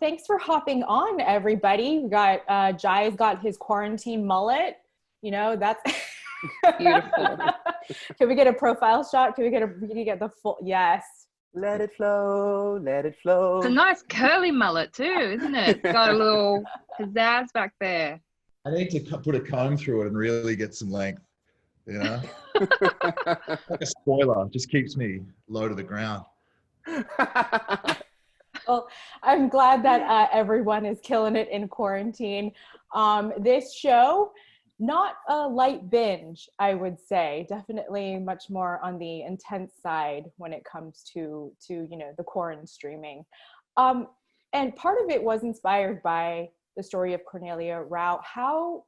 thanks for hopping on, everybody. We got Jai's got his quarantine mullet. You know, that's Beautiful. Can we get a profile shot? Can you get the full? Yes. Let it flow, let it flow. It's a nice curly mullet too, isn't it? Got a little pizzazz back there. I need to put a comb through it and really get some length, you know? Like a spoiler, just keeps me low to the ground. Well, I'm glad that everyone is killing it in quarantine. This show, not a light binge, I would say. Definitely much more on the intense side when it comes to you know, the quarantine streaming. And part of it was inspired by the story of Cornelia Rao. How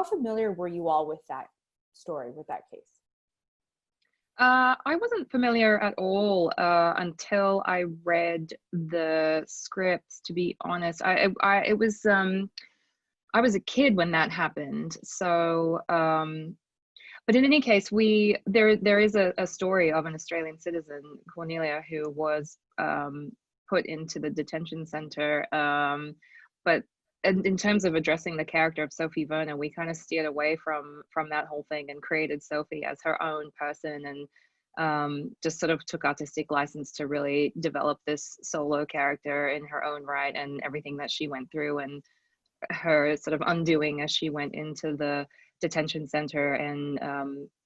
familiar were you all with that story, with that case? I wasn't familiar at all until I read the scripts, to be honest. I was a kid when that happened. So, but in any case, there is a story of an Australian citizen, Cornelia, who was put into the detention center. But in terms of addressing the character of Sophie Verner, we kind of steered away from that whole thing and created Sophie as her own person, and just sort of took artistic license to really develop this solo character in her own right, and everything that she went through and her sort of undoing as she went into the detention center and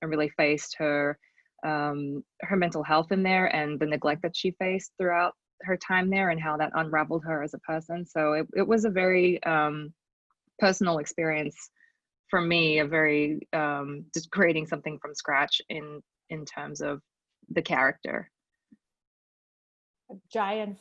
really faced her mental health in there, and the neglect that she faced throughout her time there, and how that unraveled her as a person. So it was a very personal experience for me, a very just creating something from scratch in terms of the character. Giant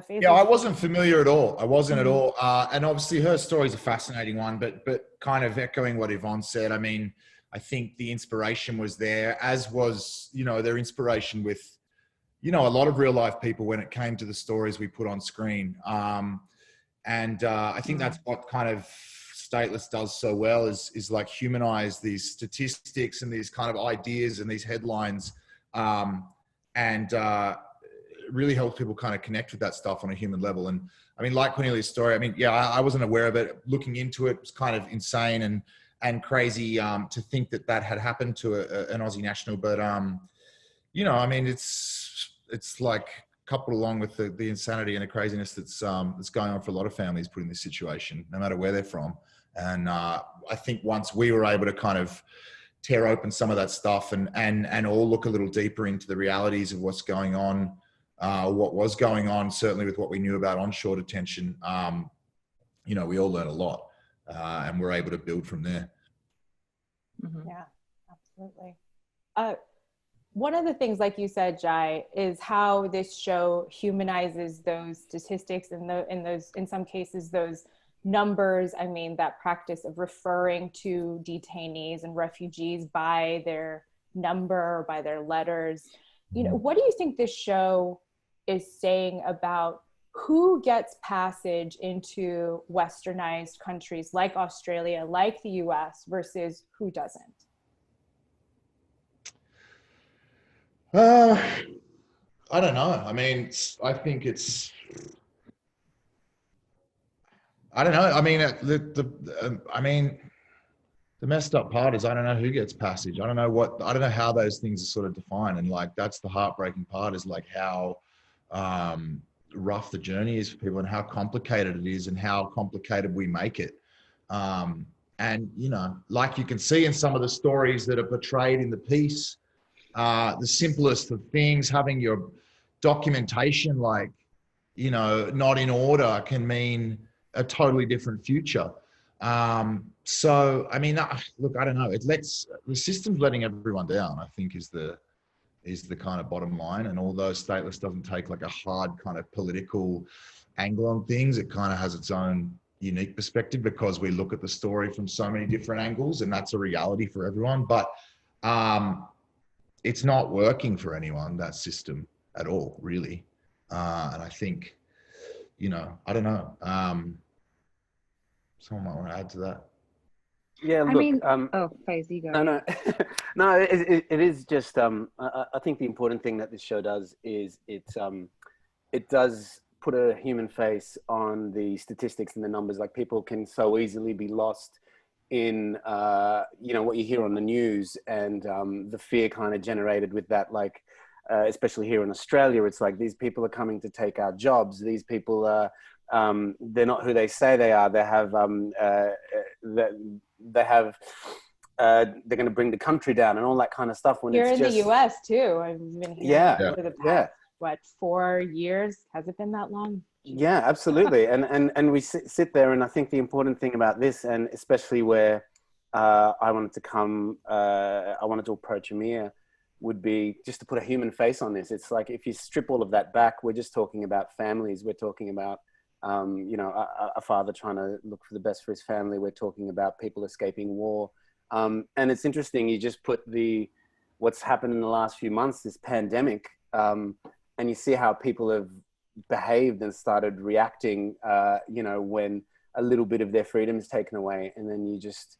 Yeah, I wasn't familiar at all. I wasn't at all. And obviously her story is a fascinating one, but kind of echoing what Yvonne said, I mean, I think the inspiration was there, as was, you know, their inspiration with, you know, a lot of real life people when it came to the stories we put on screen. And I think that's what kind of Stateless does so well is like humanize these statistics and these kind of ideas and these headlines, and really helps people kind of connect with that stuff on a human level. And I mean, like Cornelia's story, I mean, yeah, I wasn't aware of it. Looking into it was kind of insane and crazy to think that had happened to an Aussie national. But you know, I mean, it's like coupled along with the insanity and the craziness that's going on for a lot of families put in this situation, no matter where they're from. And I think once we were able to kind of tear open some of that stuff and all look a little deeper into the realities of what's going on, what was going on, certainly with what we knew about onshore detention, you know, we all learned a lot, and we're able to build from there. Mm-hmm. Yeah, absolutely. One of the things, like you said, Jai, is how this show humanizes those statistics and in some cases, those numbers. I mean, that practice of referring to detainees and refugees by their number or by their letters. You know, what do you think this show is saying about who gets passage into westernized countries like Australia, like the US, versus who doesn't? I don't know. I mean, I think it's, I don't know. I mean, the messed up part is I don't know who gets passage. I don't know how those things are sort of defined. And like, that's the heartbreaking part, is like how rough the journey is for people and how complicated it is and how complicated we make it. And, you know, like you can see in some of the stories that are portrayed in the piece, the simplest of things, having your documentation, like, you know, not in order can mean a totally different future. So, I mean, look, I don't know. The system's letting everyone down, I think, is the kind of bottom line. And although Stateless doesn't take like a hard kind of political angle on things, it kind of has its own unique perspective because we look at the story from so many different angles, and that's a reality for everyone. But it's not working for anyone, that system, at all, really. And I think, you know, I don't know. Someone might want to add to that. Yeah, look, I mean, Faze, you go. No, no, it is just. I think the important thing that this show does is it does put a human face on the statistics and the numbers. Like, people can so easily be lost in, you know, what you hear on the news, and the fear kind of generated with that. Like, especially here in Australia, it's like, these people are coming to take our jobs. These people are, they're not who they say they are. They have, they're going to bring the country down and all that kind of stuff. When You're it's in just, the US too. I've been hearing yeah, for the yeah. past, what, 4 years? Has it been that long? Yeah, absolutely. And we sit there, and I think the important thing about this, and especially where I wanted to approach Amir, would be just to put a human face on this. It's like, if you strip all of that back, we're just talking about families. We're talking about, you know, a father trying to look for the best for his family. We're talking about people escaping war. And it's interesting, you just put what's happened in the last few months, this pandemic, and you see how people have behaved and started reacting, you know, when a little bit of their freedom is taken away. And then you just,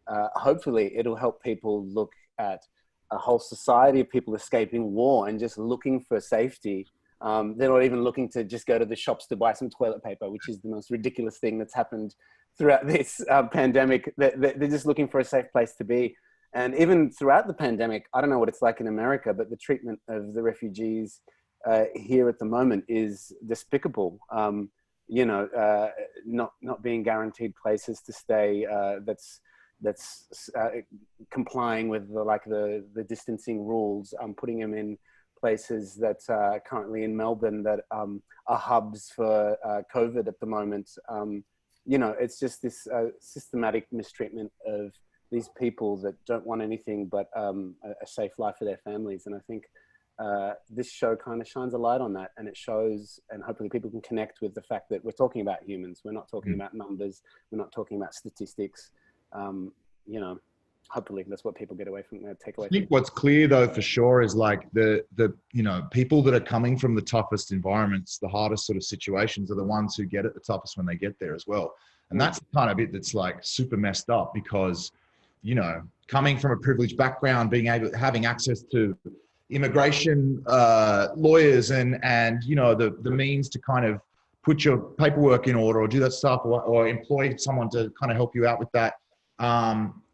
hopefully it'll help people look at a whole society of people escaping war and just looking for safety. They're not even looking to just go to the shops to buy some toilet paper, which is the most ridiculous thing that's happened throughout this pandemic. They're just looking for a safe place to be. And even throughout the pandemic, I don't know what it's like in America, but the treatment of the refugees here at the moment is despicable. You know, not being guaranteed places to stay, that's complying with the distancing rules, putting them in places that currently in Melbourne that are hubs for COVID at the moment. You know, it's just this systematic mistreatment of these people that don't want anything but a safe life for their families. And I think this show kind of shines a light on that, and it shows, and hopefully people can connect with the fact that we're talking about humans. We're not talking about numbers. We're not talking about statistics. You know, hopefully that's what people get away from, take away. I think what's clear though, for sure, is like the you know, people that are coming from the toughest environments, the hardest sort of situations, are the ones who get it the toughest when they get there as well. And that's the kind of bit that's like super messed up, because, you know, coming from a privileged background, having access to immigration lawyers and you know, the means to kind of put your paperwork in order or do that stuff, or employ someone to kind of help you out with that.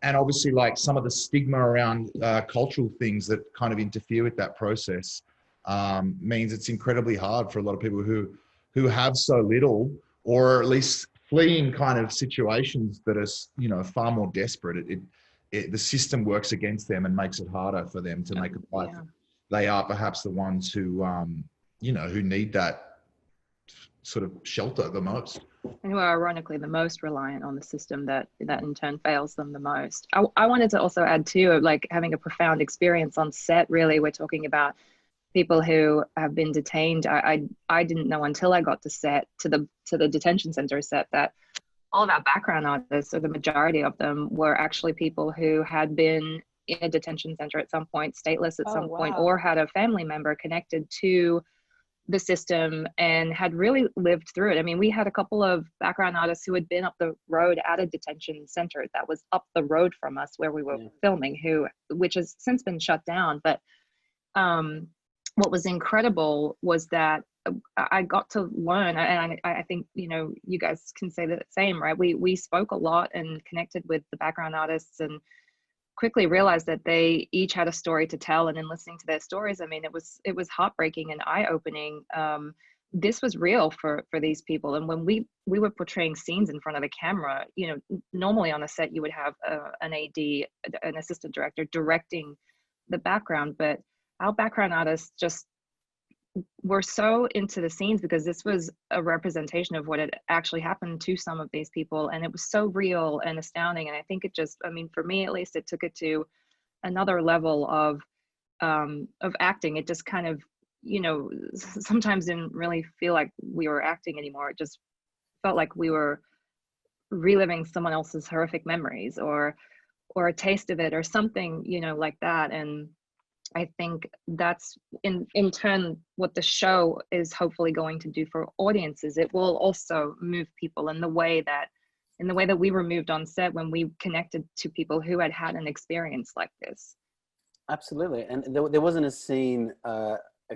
And obviously, like, some of the stigma around cultural things that kind of interfere with that process means it's incredibly hard for a lot of people who have so little, or at least fleeing kind of situations that are, you know, far more desperate. The system works against them and makes it harder for them to make a life. Yeah. They are perhaps the ones who, you know, who need that sort of shelter the most, and who are ironically the most reliant on the system that in turn fails them the most. I wanted to also add too, like, having a profound experience on set. Really, we're talking about people who have been detained. I didn't know until I got to set, to the detention center set, that all of our background artists, or the majority of them, were actually people who had been in a detention center at some point, stateless at some point, or had a family member connected to the system and had really lived through it. I mean, we had a couple of background artists who had been up the road at a detention center that was up the road from us where we were filming, which has since been shut down. But what was incredible was that I got to learn, and I think, you know, you guys can say the same, right? We spoke a lot and connected with the background artists, and quickly realized that they each had a story to tell. And in listening to their stories, I mean, it was heartbreaking and eye-opening. This was real for these people. And when we were portraying scenes in front of the camera, you know, normally on a set you would have an AD, an assistant director, directing the background, but our background artists just were so into the scenes, because this was a representation of what had actually happened to some of these people, and it was so real and astounding. And I think it just, I mean, for me at least, it took it to another level of acting. It just kind of, you know, sometimes didn't really feel like we were acting anymore. It just felt like we were reliving someone else's horrific memories, or a taste of it, or something, you know, like that. And I think that's in turn what the show is hopefully going to do for audiences. It will also move people in the way that we were moved on set when we connected to people who had an experience like this. Absolutely. And there wasn't a scene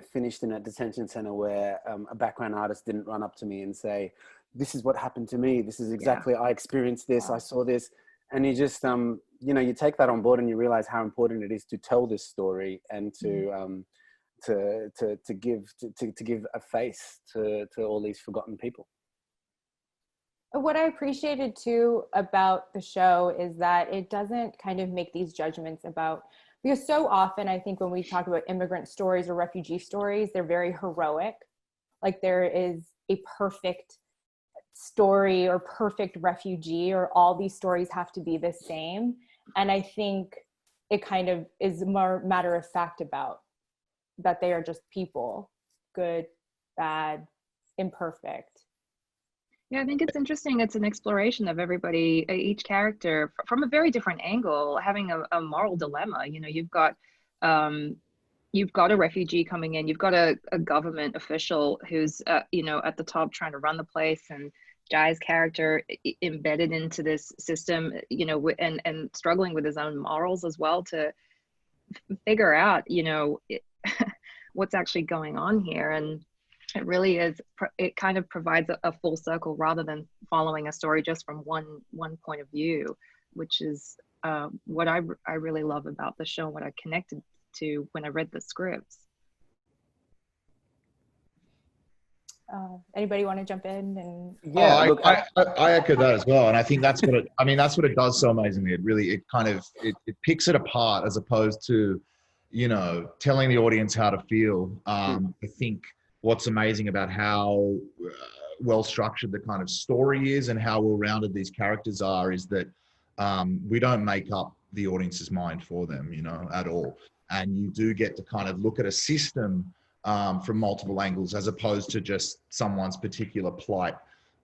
finished in a detention center where a background artist didn't run up to me and say, "This is what happened to me. This is exactly, I experienced this. I saw this." And you just, you know, you take that on board and you realize how important it is to tell this story and to give a face to all these forgotten people. What I appreciated too about the show is that it doesn't kind of make these judgments about, because so often I think when we talk about immigrant stories or refugee stories, they're very heroic. Like there is a perfect story or perfect refugee, or all these stories have to be the same. And I think it kind of is more matter of fact about that they are just people, good, bad, imperfect. Yeah, I think it's interesting. It's an exploration of everybody, each character from a very different angle, having a moral dilemma. You know, you've got a refugee coming in, you've got a government official who's, you know, at the top trying to run the place, and Jai's character embedded into this system, you know, and struggling with his own morals as well to figure out, you know, what's actually going on here. And it really is, it kind of provides a full circle rather than following a story just from one point of view, which is what I really love about the show and what I connected to when I read the scripts. Anybody want to jump in? And Yeah, look, I echo that as well, and I think that's what it does so amazingly. It kind of picks it apart as opposed to, you know, telling the audience how to feel. I think what's amazing about how well structured the kind of story is and how well rounded these characters are is that we don't make up the audience's mind for them, you know, at all. And you do get to kind of look at a system from multiple angles as opposed to just someone's particular plight.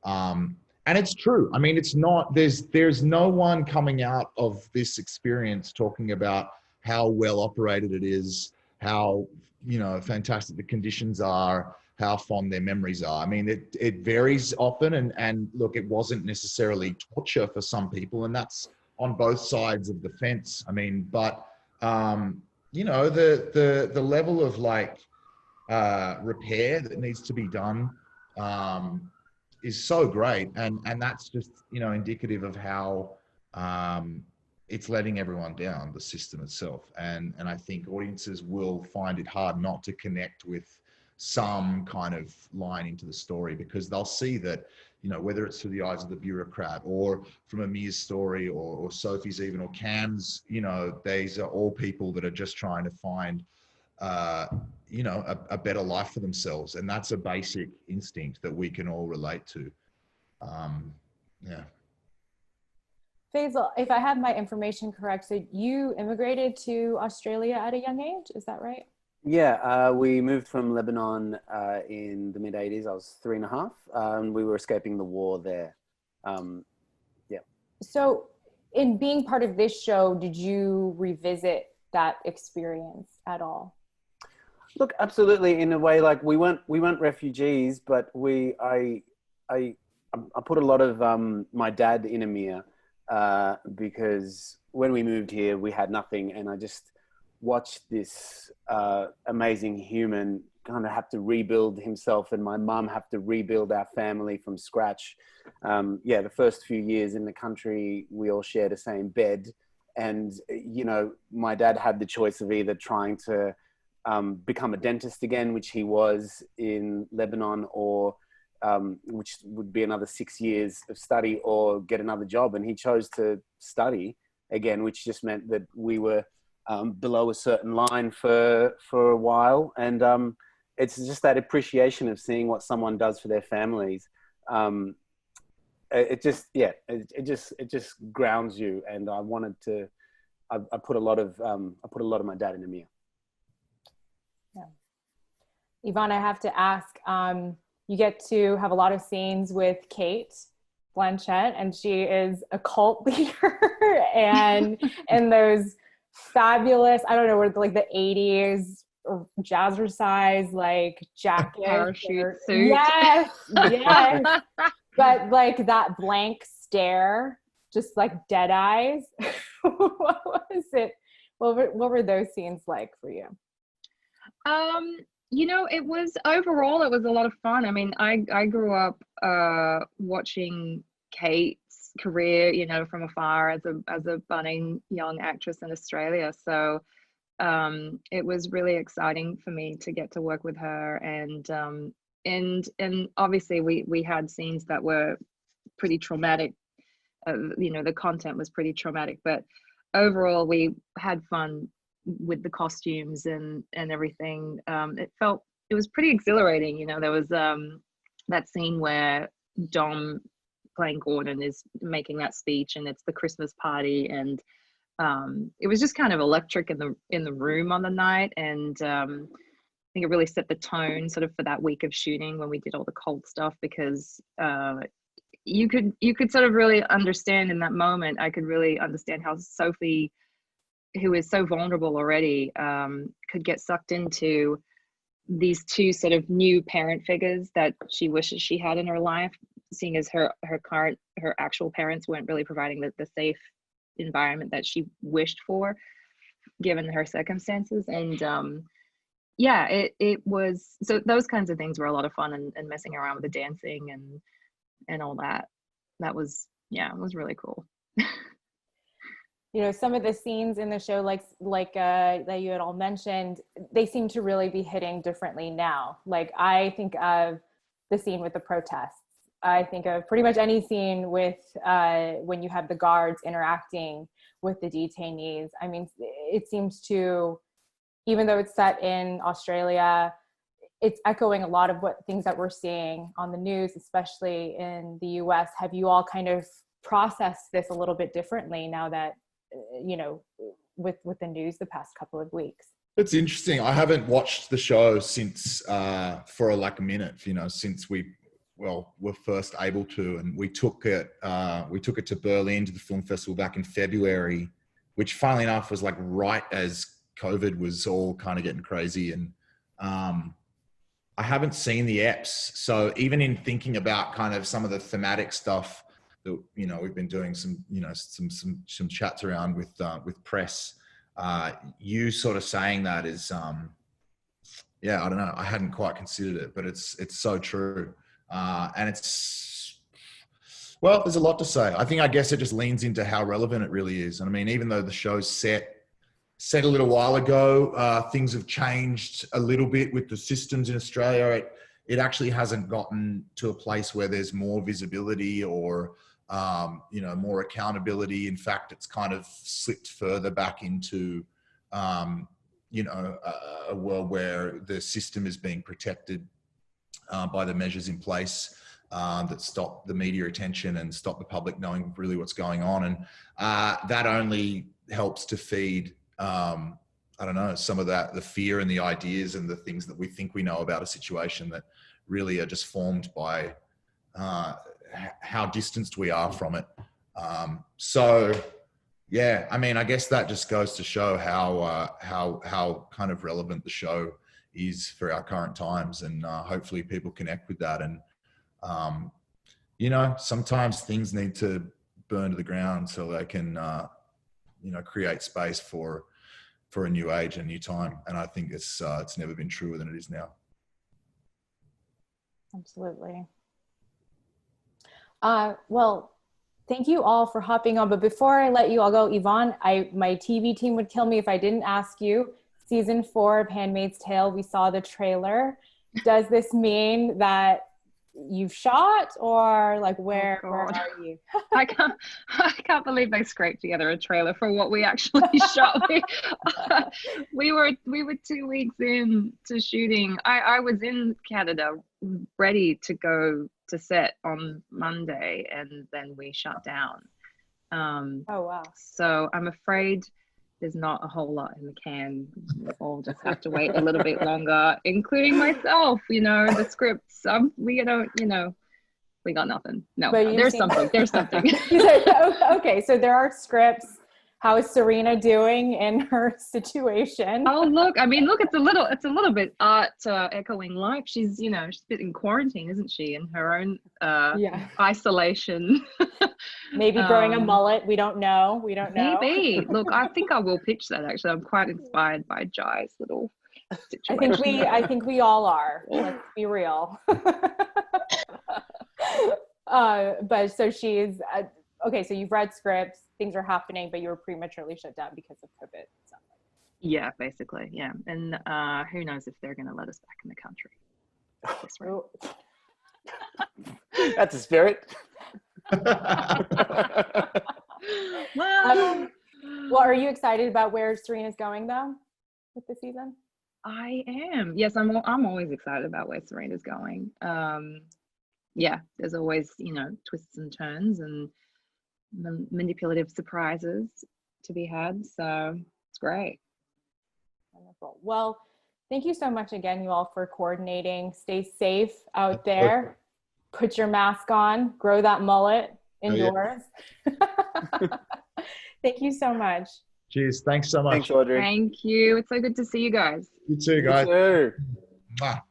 And it's true. I mean, it's not, there's no one coming out of this experience talking about how well operated it is, how, you know, fantastic the conditions are, how fond their memories are. I mean, it varies often, and look, it wasn't necessarily torture for some people, and that's on both sides of the fence. I mean, but you know, the level of like repair that needs to be done is so great, and that's just, you know, indicative of how it's letting everyone down, the system itself. And I think audiences will find it hard not to connect with some kind of line into the story, because they'll see that, you know, whether it's through the eyes of the bureaucrat or from Amir's story or Sophie's even, or Cam's, you know, these are all people that are just trying to find, you know, a better life for themselves. And that's a basic instinct that we can all relate to. Yeah. Faisal, if I have my information correct, so you immigrated to Australia at a young age, is that right? Yeah, we moved from Lebanon in the mid-'80s. I was 3.5. We were escaping the war there. Yeah. So in being part of this show, did you revisit that experience at all? Look, absolutely. In a way, like we weren't refugees, but I put a lot of my dad in Amir because when we moved here, we had nothing, and I just watched this amazing human kind of have to rebuild himself, and my mum have to rebuild our family from scratch. Yeah, the first few years in the country, we all shared the same bed, and you know, my dad had the choice of either trying to become a dentist again, which he was in Lebanon, or which would be another 6 years of study, or get another job. And he chose to study again, which just meant that we were below a certain line for a while. And it's just that appreciation of seeing what someone does for their families. It just grounds you. And I wanted to, I put a lot of my dad in Amir. Yeah. Yvonne, I have to ask, you get to have a lot of scenes with Cate Blanchett, and she is a cult leader and those fabulous, I don't know, what, like the 80s jazzercise like jacket, parachute suit. Yes. But like that blank stare, just like dead eyes. What was it? What were those scenes like for you? It was overall, it was a lot of fun. I mean, I grew up watching Kate's career, from afar as a budding young actress in Australia. So it was really exciting for me to get to work with her, and obviously we had scenes that were pretty traumatic. The content was pretty traumatic, but overall we had fun with the costumes and everything. It was pretty exhilarating. There was that scene where Dom, playing Gordon, is making that speech, and it's the Christmas party, and it was just kind of electric in the room on the night, and I think it really set the tone sort of for that week of shooting when we did all the cold stuff, because you could sort of really understand in that moment. I could really understand how Sophie, who is so vulnerable already, could get sucked into these two sort of new parent figures that she wishes she had in her life, seeing as her actual parents weren't really providing the safe environment that she wished for, given her circumstances. And it was, so those kinds of things were a lot of fun, and messing around with the dancing and all that was, it was really cool. Some of the scenes in the show, like that you had all mentioned, they seem to really be hitting differently now. Like, I think of the scene with the protests. I think of pretty much any scene with when you have the guards interacting with the detainees. I mean, it seems to, even though it's set in Australia, it's echoing a lot of things that we're seeing on the news, especially in the US. Have you all kind of processed this a little bit differently now that, with the news the past couple of weeks? It's interesting. I haven't watched the show since for a minute, since we're first able to, and we took it to Berlin to the film festival back in February, which funnily enough was right as COVID was all kind of getting crazy. And I haven't seen the eps. So even in thinking about kind of some of the thematic stuff that, we've been doing some chats around with press, you sort of saying that is, I don't know. I hadn't quite considered it, but it's so true. And there's a lot to say. I guess it just leans into how relevant it really is. And I mean, even though the show's set a little while ago, things have changed a little bit with the systems in Australia. It actually hasn't gotten to a place where there's more visibility or, more accountability. In fact, it's kind of slipped further back into, a world where the system is being protected by the measures in place that stop the media attention and stop the public knowing really what's going on. And that only helps to feed, some of that, the fear and the ideas and the things that we think we know about a situation that really are just formed by how distanced we are from it. I mean, I guess that just goes to show how kind of relevant the show is for our current times, and hopefully people connect with that. And sometimes things need to burn to the ground so they can create space for a new age and a new time. And I think it's never been truer than it is now. Absolutely. Well, thank you all for hopping on, but before I let you all go, Yvonne, my TV team would kill me if I didn't ask you. Season 4 of Handmaid's Tale, we saw the trailer. Does this mean that you've shot, or where are you? I can't believe they scraped together a trailer for what we actually shot. We were 2 weeks in to shooting. I was in Canada ready to go to set on Monday, and then we shut down. Oh wow. So I'm afraid there's not a whole lot in the can. We'll all just have to wait a little bit longer, including myself. The scripts. We got nothing. No, there's something. There's something. Okay, so there are scripts. How is Serena doing in her situation? Oh, look, it's a little bit art echoing life. She's been in quarantine, isn't she? In her own isolation. Maybe growing a mullet. We don't know. Maybe. Look, I think I will pitch that, actually. I'm quite inspired by Jai's little situation. I think we all are. Let's be real. But so she's okay. So you've read scripts, things are happening, but you were prematurely shut down because of COVID. Yeah, basically, yeah. And who knows if they're going to let us back in the country. That's a spirit. Well, are you excited about where Serena's going though with the season? I am. Yes, I'm always excited about where Serena's going. Yeah, there's always, twists and turns and manipulative surprises to be had. So it's great. Wonderful. Well, thank you so much again, you all, for coordinating. Stay safe out there. Put your mask on. Grow that mullet indoors. Oh, yeah. Thank you so much. Cheers. Thanks so much. Thanks, Audrey. Thank you. It's so good to see you guys. You too, guys. You too. Mwah.